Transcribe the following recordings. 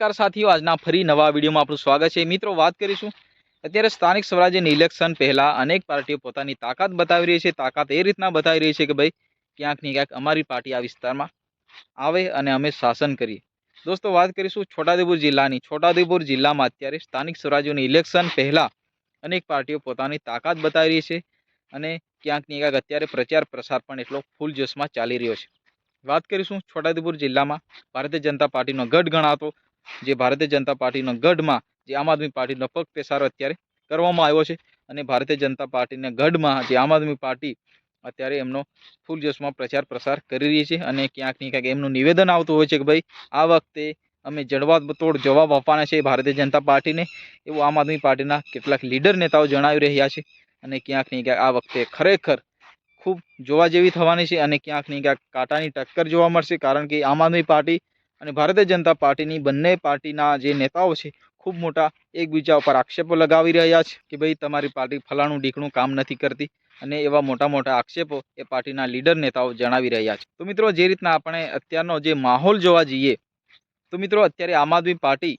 નમસ્કાર સાથીઓ, આજના ફરી નવા વિડીયોમાં આપણું સ્વાગત છે। મિત્રો, વાત કરીશું અત્યારે સ્થાનિક સ્વરાજ્યની ઇલેક્શન પહેલા અનેક પાર્ટીઓ પોતાની તાકાત બતાવી રહી છે। તાકાત એ રીતના બતાવી રહી છે કે ભાઈ ક્યાંક ને ક્યાંક અમારી પાર્ટી આ વિસ્તારમાં આવે અને અમે શાસન કરીએ। દોસ્તો, વાત કરીશું છોટાઉદેપુર જિલ્લાની। છોટાઉદેપુર જિલ્લામાં અત્યારે સ્થાનિક સ્વરાજ્યની ઇલેક્શન પહેલા અનેક પાર્ટીઓ પોતાની તાકાત બતાવી રહી છે અને ક્યાંક ને ક્યાંક અત્યારે પ્રચાર પ્રસાર પણ એટલો ફૂલ જોશમાં ચાલી રહ્યો છે। વાત કરીશું છોટાઉદેપુર જિલ્લામાં ભારતીય જનતા પાર્ટીનો ગઢ ગણાતો જે ભારતીય જનતા પાર્ટીનો ગઢમાં જે આમ આદમી પાર્ટીનો પગ પેસારો અત્યારે કરવામાં આવ્યો છે અને ભારતીય જનતા પાર્ટીના ગઢમાં જે આમ આદમી પાર્ટી અત્યારે એમનો ફૂલ જોશમાં પ્રચાર પ્રસાર કરી રહી છે અને ક્યાંક ને ક્યાંક એમનું નિવેદન આવતું હોય છે કે ભાઈ આ વખતે અમે જડબાતોડ જવાબ આપવાના છે ભારતીય જનતા પાર્ટીને, એવું આમ આદમી પાર્ટીના કેટલાક લીડર નેતાઓ જણાવી રહ્યા છે। અને ક્યાંક ને ક્યાંક આ વખતે ખરેખર ખૂબ જોવા જેવી થવાની છે અને ક્યાંક ને ક્યાંક કાંટાની ટક્કર જોવા મળશે, કારણ કે આમ આદમી પાર્ટી અને ભારતીય જનતા પાર્ટીની બંને પાર્ટીના જે નેતાઓ છે ખૂબ મોટા એકબીજા ઉપર આક્ષેપો લગાવી રહ્યા છે કે ભાઈ તમારી પાર્ટી ફલાણું ઢીકણું કામ નથી કરતી, અને એવા મોટા મોટા આક્ષેપો એ પાર્ટીના લીડર નેતાઓ જણાવી રહ્યા છે। તો મિત્રો, જે રીતના આપણે અત્યારનો જે માહોલ જોવા જઈએ તો મિત્રો અત્યારે આમ આદમી પાર્ટી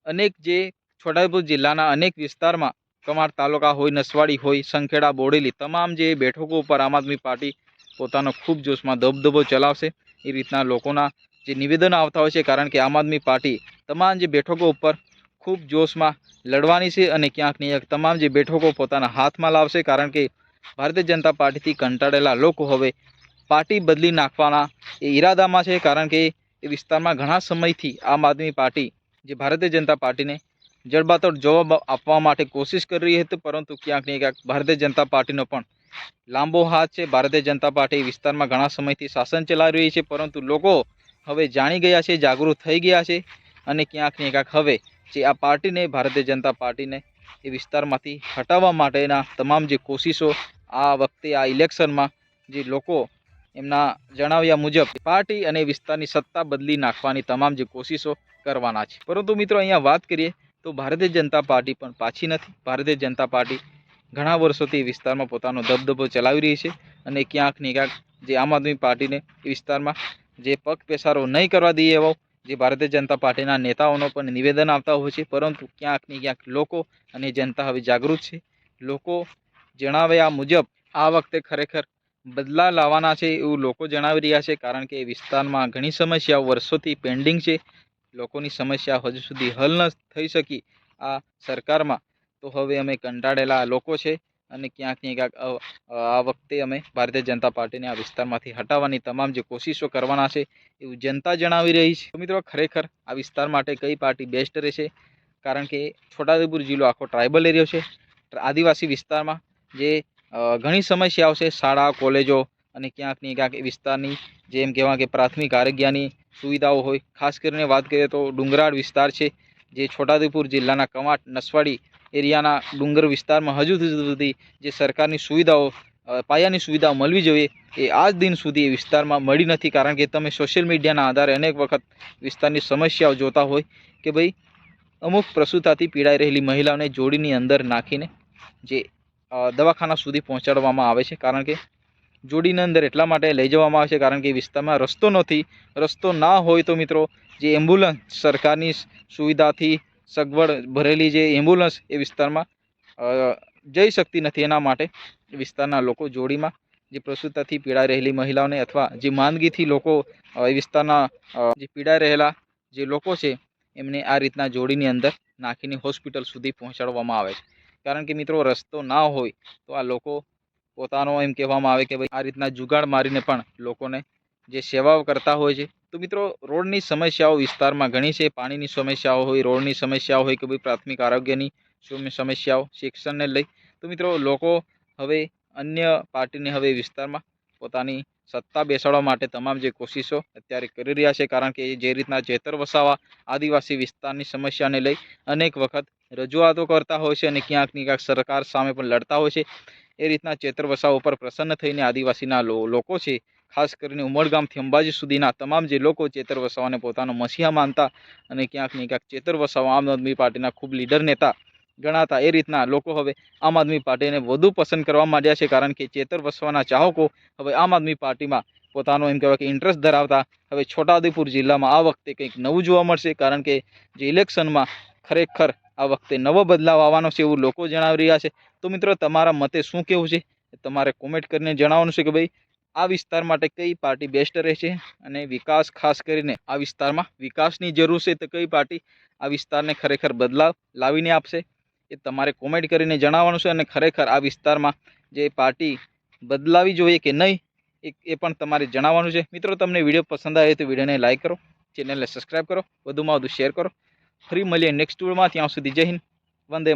અનેક જે છોટાઉદેપુર જિલ્લાના અનેક વિસ્તારમાં કમાડ તાલુકા હોય, નસવાડી હોય, સંખેડા, બોડેલી તમામ જે બેઠકો ઉપર આમ આદમી પાર્ટી પોતાનો ખૂબ જોશમાં દબદબો ચલાવશે એ રીતના લોકોના જે નિવેદન આવતા હોય છે, કારણ કે આમ આદમી પાર્ટી તમામ જે બેઠકો ઉપર ખૂબ જોશમાં લડવાની છે અને ક્યાંક ને ક્યાંક તમામ જે બેઠકો પોતાના હાથમાં લાવશે, કારણ કે ભારતીય જનતા પાર્ટીથી કંટાળેલા લોકો હવે પાર્ટી બદલી નાખવાના એ ઈરાદામાં છે, કારણ કે એ વિસ્તારમાં ઘણા સમયથી આમ આદમી પાર્ટી જે ભારતીય જનતા પાર્ટીને જડબાતોડ જવાબ આપવા માટે કોશિશ કરી રહી હતી, પરંતુ ક્યાંક ને ક્યાંક ભારતીય જનતા પાર્ટીનો પણ લાંબો હાથ છે। ભારતીય જનતા પાર્ટી વિસ્તારમાં ઘણા સમયથી શાસન ચલાવી રહી છે, પરંતુ લોકો હવે જાણી ગયા છે, જાગૃત થઈ ગયા છે અને ક્યાંક ને ક્યાંક હવે જે આ પાર્ટીને ભારતીય જનતા પાર્ટીને એ વિસ્તારમાંથી હટાવવા માટેના તમામ જે કોશિશો આ વખતે આ ઇલેક્શનમાં જે લોકો એમના જણાવ્યા મુજબ પાર્ટી અને વિસ્તારની સત્તા બદલી નાખવાની તમામ જે કોશિશો કરવાના છે। પરંતુ મિત્રો, અહીંયા વાત કરીએ તો ભારતીય જનતા પાર્ટી પણ પાછી નથી। ભારતીય જનતા પાર્ટી ઘણા વર્ષોથી વિસ્તારમાં પોતાનો દબદબો ચલાવી રહી છે અને ક્યાંક ને ક્યાંક જે આમ આદમી પાર્ટીને એ વિસ્તારમાં જે પગ પેસારો નહીં કરવા દઈએ એવો જે ભારતીય જનતા પાર્ટીના નેતાઓનો પણ નિવેદન આવતા હોય છે, પરંતુ ક્યાંક ને ક્યાંક લોકો અને જનતા હવે જાગૃત છે। લોકો જણાવ્યા મુજબ આ વખતે ખરેખર બદલાવ લાવવાના છે એવું લોકો જણાવી રહ્યા છે, કારણ કે વિસ્તારમાં ઘણી સમસ્યાઓ વર્ષોથી પેન્ડિંગ છે। લોકોની સમસ્યા હજુ સુધી હલ ન થઈ શકી આ સરકારમાં, તો હવે અમે કંટાળેલા લોકો છે અને ક્યાંક ને ક્યાંક આ વખતે અમે ભારતીય જનતા પાર્ટીને આ વિસ્તારમાંથી હટાવવાની તમામ જે કોશિશો કરવાના છે એવું જનતા જણાવી રહી છે। તો મિત્રો, ખરેખર આ વિસ્તાર માટે કઈ પાર્ટી બેસ્ટ રહેશે, કારણ કે છોટાઉદેપુર જિલ્લો આખો ટ્રાઇબલ એરિયો છે। આદિવાસી વિસ્તારમાં જે ઘણી સમસ્યાઓ છે, શાળા, કોલેજો અને ક્યાંક ને ક્યાંક એ વિસ્તારની જેમ કહેવાય કે પ્રાથમિક આરોગ્યની સુવિધાઓ હોય, ખાસ કરીને વાત કરીએ તો ડુંગરાળ વિસ્તાર છે જે છોટાઉદેપુર જિલ્લાના કવાંટ, નસવાડી એરિયાના ડુંગર વિસ્તારમાં હજુ સુધી જે સરકારની સુવિધાઓ પાયાની સુવિધાઓ મળવી જોઈએ એ આજ દિન સુધી એ વિસ્તારમાં મળી નથી, કારણ કે તમે સોશિયલ મીડિયાના આધારે અનેક વખત વિસ્તારની સમસ્યાઓ જોતા હોય કે ભાઈ અમુક પ્રસૂતાથી પીડાઈ રહેલી મહિલાઓને જોડીની અંદર નાખીને જે દવાખાના સુધી પહોંચાડવામાં આવે છે, કારણ કે જોડીની અંદર એટલા માટે લઈ જવામાં આવે છે કારણ કે વિસ્તારમાં રસ્તો નથી। રસ્તો ના હોય તો મિત્રો, જે એમ્બ્યુલન્સ સરકારની સુવિધાથી સગવડ ભરેલી જે એમ્બ્યુલન્સ એ વિસ્તારમાં જઈ શકતી નથી, એના માટે વિસ્તારના લોકો જોડીમાં જે પ્રસૂતાથી પીડાઈ રહેલી મહિલાઓને અથવા જે માંદગીથી લોકો એ વિસ્તારના જે પીડાઈ રહેલા જે લોકો છે એમને આ રીતના જોડીની અંદર નાખીને હોસ્પિટલ સુધી પહોંચાડવામાં આવે છે, કારણ કે મિત્રો રસ્તો ના હોય તો આ લોકો પોતાનો એમ કહેવામાં આવે કે ભાઈ આ રીતના જુગાડ મારીને પણ લોકોને જે સેવાઓ કરતા હોય છે। તો મિત્રો, રોડની સમસ્યાઓ વિસ્તારમાં ઘણી છે। પાણીની સમસ્યાઓ હોય, રોડની સમસ્યાઓ હોય કે ભાઈ પ્રાથમિક આરોગ્યની સમસ્યાઓ, શિક્ષણને લઈ તો મિત્રો લોકો હવે અન્ય પાર્ટીને હવે વિસ્તારમાં પોતાની સત્તા બેસાડવા માટે તમામ જે કોશિશો અત્યારે કરી રહ્યા છે, કારણ કે જે રીતના ચેતર વસાવા આદિવાસી વિસ્તારની સમસ્યાને લઈ અનેક વખત રજૂઆતો કરતા હોય છે અને ક્યાંક ને ક્યાંક સરકાર સામે પણ લડતા હોય છે, એ રીતના ચેતર વસાવા ઉપર પ્રસન્ન થઈને આદિવાસીના લોકો છે, ખાસ કરીને ઉમરગામથી અંબાજી સુધીના તમામ જે લોકો ચેતર વસાવાને પોતાનો મસીહા માનતા અને ક્યાંક ને ક્યાંક ચેતર વસાવા આમ આદમી પાર્ટીના ખૂબ લીડર નેતા ગણાતા, એ રીતના લોકો હવે આમ આદમી પાર્ટીને વધુ પસંદ કરવા માંડ્યા છે, કારણ કે ચેતર વસાવાના ચાહકો હવે આમ આદમી પાર્ટીમાં પોતાનો એમ કહેવાય કે ઇન્ટરેસ્ટ ધરાવતા હવે છોટાઉદેપુર જિલ્લામાં આ વખતે કંઈક નવું જોવા મળશે, કારણ કે જે ઇલેક્શનમાં ખરેખર આ વખતે નવો બદલાવ આવવાનો છે એવું લોકો જણાવી રહ્યા છે. તો મિત્રો તમારા મતે શું કહેવું છે તમારે કોમેન્ટ કરીને જણાવવાનું છે કે ભાઈ આ વિસ્તાર માટે કઈ પાર્ટી બેસ્ટ રહેશે, અને વિકાસ ખાસ કરીને આ વિસ્તારમાં વિકાસની જરૂર છે તો કઈ પાર્ટી આ વિસ્તારને ખરેખર બદલાવ લાવીને આપશે એ તમારે કોમેન્ટ કરીને જણાવવાનું છે. અને ખરેખર આ વિસ્તારમાં જે પાર્ટી બદલાવી જોઈએ કે નહીં એ પણ તમારે જણાવવાનું છે. મિત્રો તમને વિડીયો પસંદ આવે તો વિડીયોને લાઇક કરો, ચેનલને સબસ્ક્રાઈબ કરો, વધુમાં વધુ શેર કરો. ફરી મળીએ નેક્સ્ટ વિડીયોમાં. ત્યાં સુધી જય હિન્દ, વંદે